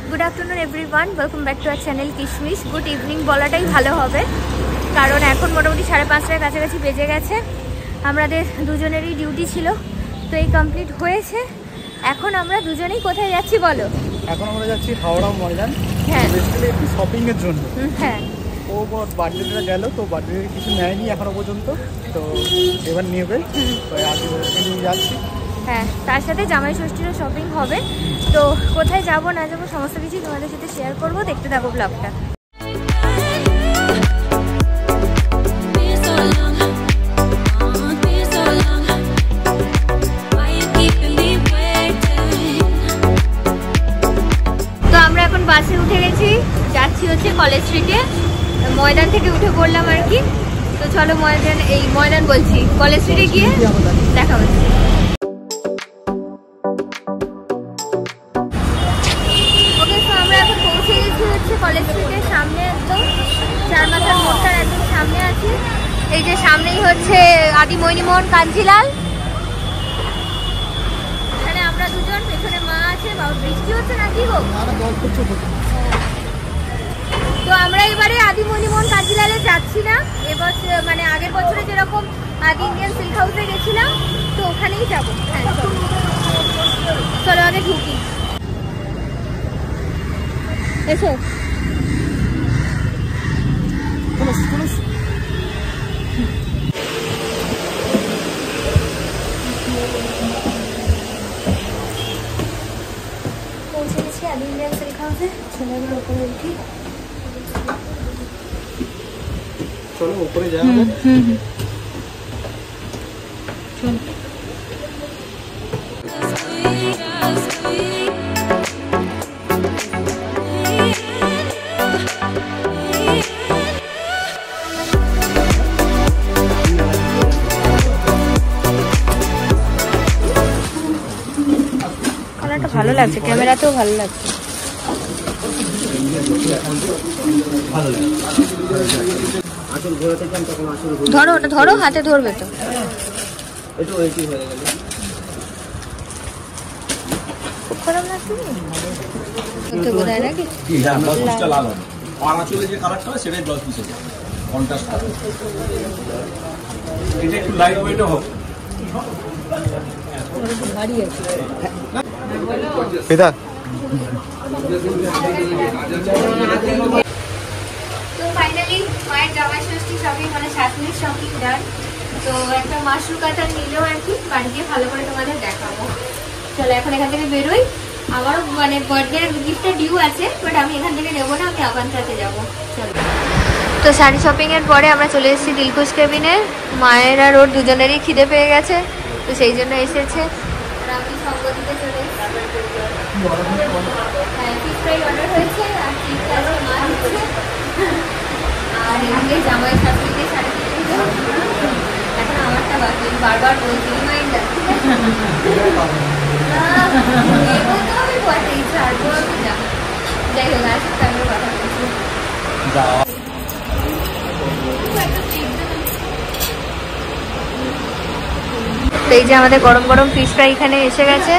Good afternoon everyone, welcome back to our channel কিশমিশ। Good evening বলাটাই ভালো হবে, কারণ এখন মোটামুটি 5:30টার কাছাকাছি বেজে গেছে। আমাদের দুজনেরই ডিউটি ছিল, তো এই কমপ্লিট হয়েছে। এখন আমরা দুজনেই কোথায় যাচ্ছি বলো? এখন আমরা যাচ্ছি হাওড়া ময়দান। হ্যাঁ, বেসিক্যালি একটু শপিং এর জন্য। হ্যাঁ, ও বার্থডেটা গেল, তো বার্থডে কিছু নেয়নি এখনো পর্যন্ত, তো এবার নেবে, তো আজকে নিয়ে যাচ্ছি। হ্যাঁ, তার সাথে জামাই ষষ্ঠীরও শপিং হবে। তো কোথায় যাব না যাবো সমস্ত কিছু তোমাদের সাথে শেয়ার করবো, দেখতে থাকো ব্লগটা। তো আমরা এখন বাসে উঠে গেছি, যাচ্ছি হচ্ছে কলেজ স্ট্রিটে। ময়দান থেকে উঠে পড়লাম আর কি। তো চলো ময়দান বলছি, কলেজ স্ট্রিটে গিয়ে দেখা হচ্ছে। আমরা এখন পৌঁছে গেছি হচ্ছে কলেজ স্ট্রিটের সামনে, একদম চার মাথার মোড়টার একদম সামনে আছি। এই যে সামনেই হচ্ছে আদি মোহিনীমোহন কাঞ্জিলাল। এখানে আমরা দুজন, পেছনে মা আছে। বৃষ্টি হচ্ছে নাকি গো? তো আমরা এবারে আদি মোহিনীমোহন কাঞ্জিলালে যাচ্ছি না, এবছর মানে আগের বছরে যেরকম আদি ইন্ডিয়ান সিল্ক হাউসে গেছিলাম, তো ওখানেই যাবো। হ্যাঁ, চলো আগে ঢুকি। এসো। পৌঁছে গেছি আদি ইন্ডিয়ান সিল্ক হাউসে। চলো এবার উপরে উঠি। চলো উপরে যাওয়া হবে। চলো। কালারটা ভালো লাগছে, ক্যামেরাতেও ভালো লাগছে। ধরো ওটা, ধরো হাতে ধরবে তো। খুব খারাপ লাগছে বোধহয় নাকি? ভারী আছে। তো ফাইনালি মায়ের জামাই ষষ্ঠী শপিং মানে শাশুড়ির শপিং ডান। তো একটা মাশরু কাটার নিলেও আর কি, বাড়ি গিয়ে ভালো করে তোমাদের দেখাবো। চলো এখন এখান থেকে বেরোই। আমারও মানে বার্থডে গিফটটা ডিউ আছে, বাট আমি এখান থেকে নেবো না, আমি আকান্তাতে যাবো। চলো। তো শাড়ি শপিং এর পরে আমরা চলে এসেছি দিলখুশ কেবিনে। মায়ের আর ওর দুজনেরই খিদে পেয়ে গেছে, তো সেই জন্য এসেছে। আর আমি সঙ্গ দিতে চলে এসেছি। হ্যাঁ, ফিশ ফ্রাই অর্ডার হয়েছে, আর ফিশ আজকে মা দিচ্ছে। আর এদিকে জামাই শাশুড়িকে শাড়ি কিনেছে। এখন আমারটা বাকি, বারবার বলছি রিমাইন্ডার। যাই হোক, আসতে আমি কথা বলছি। তো এই যে আমাদের গরম গরম ফিশ ফ্রাই এখানে এসে গেছে,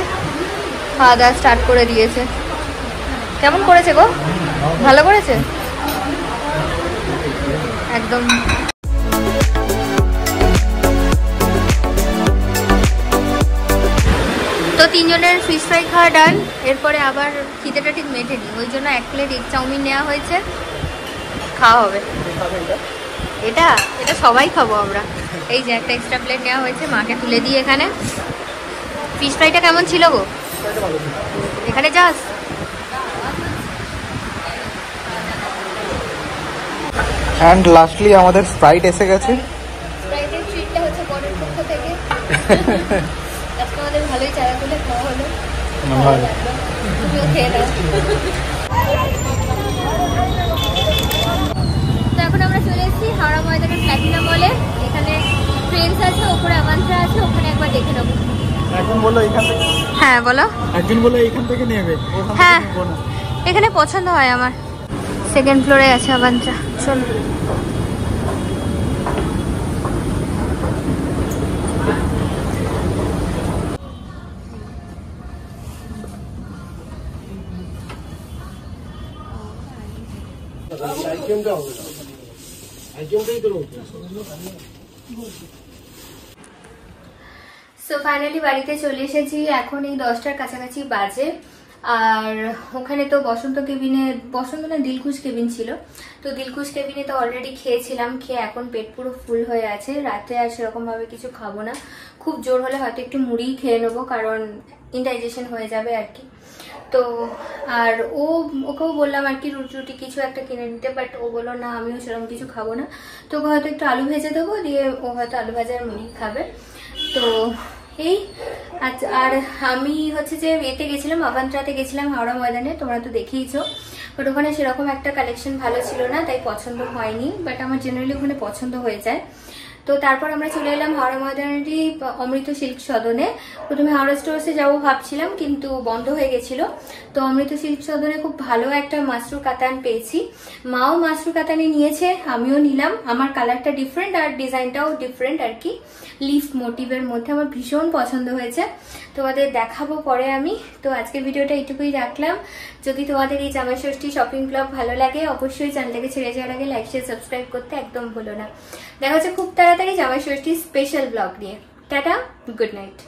খাওয়া দাওয়া স্টার্ট করে দিয়েছে। কেমন করেছে গো? ভালো করেছে একদম। তো তিনজনের ফিশ ফ্রাই খাওয়া ডান। এরপরে আবার খিদেটা ঠিক মেটেনি, ওই জন্য 1 প্লেট এগ চাউমিন নেওয়া হয়েছে, খাওয়া হবে। এটা এটা সবাই খাবো আমরা। এই যে একটা এক্সট্রা প্লেট নেওয়া হয়েছে, মাকে তুলে দিয়ে এখানে। ফিশ ফ্রাইটা কেমন ছিল গো? এখানে যাস। অ্যান্ড লাস্টলি আমাদের স্প্রাইট এসে গেছে। স্প্রাইটের ট্রিটটা হচ্ছে বড়ের পক্ষ থেকে। আজকে আমাদের ভালোই চারা তুলে খাওয়া হলো। তুমিও খেয়ে নাও। তো এখন আমরা চলে এসেছি হাওড়া ময়দানের প্ল্যাটিনাম মলে। এখানে ট্রেন্স আছে, ওপরে আভান্ত্রা আছে, ওখানে একবার দেখে নেবো। এখন বলো এখান থেকে। হ্যাঁ বলো। একদিন বলো এখান থেকে নেবে। হ্যাঁ, এখানে পছন্দ হয় আমার। সেকেন্ড ফ্লোরে আছে আভান্ত্রা, চলো। সো ফাইনালি বাড়িতে চলে এসেছি, এখন এই 10টার কাছাকাছি বাজে। আর ওখানে তো বসন্ত না দিলখুশ কেবিন ছিল, তো দিলখুশ কেবিনে তো অলরেডি খেয়েছিলাম, খেয়ে এখন পেট পুরো ফুল হয়ে আছে। রাতে আর সেরকম ভাবে কিছু খাবো না, খুব জোর হলে হয়তো একটু মুড়িই খেয়ে নেবো, কারণ ইনডাইজেশন হয়ে যাবে আর কি। তো আর ওকেও বললাম আর কি রুটি রুটি কিছু একটা কিনে নিতে, বাট ও বললো না আমিও সেরকম কিছু খাবো না, তো ওকে হয়তো একটু আলু ভেজে দেবো, দিয়ে ও হয়তো আলু ভাজা আর মুড়ি খাবে। তো এই আচ্ছা, আর আমি হচ্ছে যে এতে গেছিলাম, আভান্ত্রাতে গেছিলাম হাওড়া ময়দানে, তোমরা তো দেখেইছো, বাট ওখানে সেরকম একটা কালেকশন ভালো ছিল না, তাই পছন্দ হয়নি, বাট আমার জেনারেলি ওখানে পছন্দ হয়ে যায়। তো তারপর আমরা চলে এলাম হাওড়া ময়দানেরই অমৃত সিল্ক সদনে। প্রথমে হাওড়া স্টোরসে যাবো ভাবছিলাম, কিন্তু বন্ধ হয়ে গেছিল। তো অমৃত সিল্ক সদনে খুব ভালো একটা মাশরু কাতান পেয়েছি, মাও মাশরু কাতানি নিয়েছে, আমিও নিলাম। আমার কালারটা ডিফারেন্ট আর ডিজাইনটাও ডিফারেন্ট আর কি, লিফ মোটিভের মধ্যে, আমার ভীষণ পছন্দ হয়েছে, তোমাদের দেখাবো পরে আমি। তো আজকের ভিডিওটা এইটুকুই রাখলাম। যদি তোমাদের এই জামাই ষষ্ঠী শপিং ব্লগ ভালো লাগে, অবশ্যই চ্যানেলটাকে ছেড়ে যাওয়ার আগে লাইক শেয়ার সাবস্ক্রাইব করতে একদম ভুলো না। দেখা হচ্ছে খুব তাড়াতাড়ি জামাই ষষ্ঠী স্পেশাল ব্লগ নিয়ে। Tata, good night.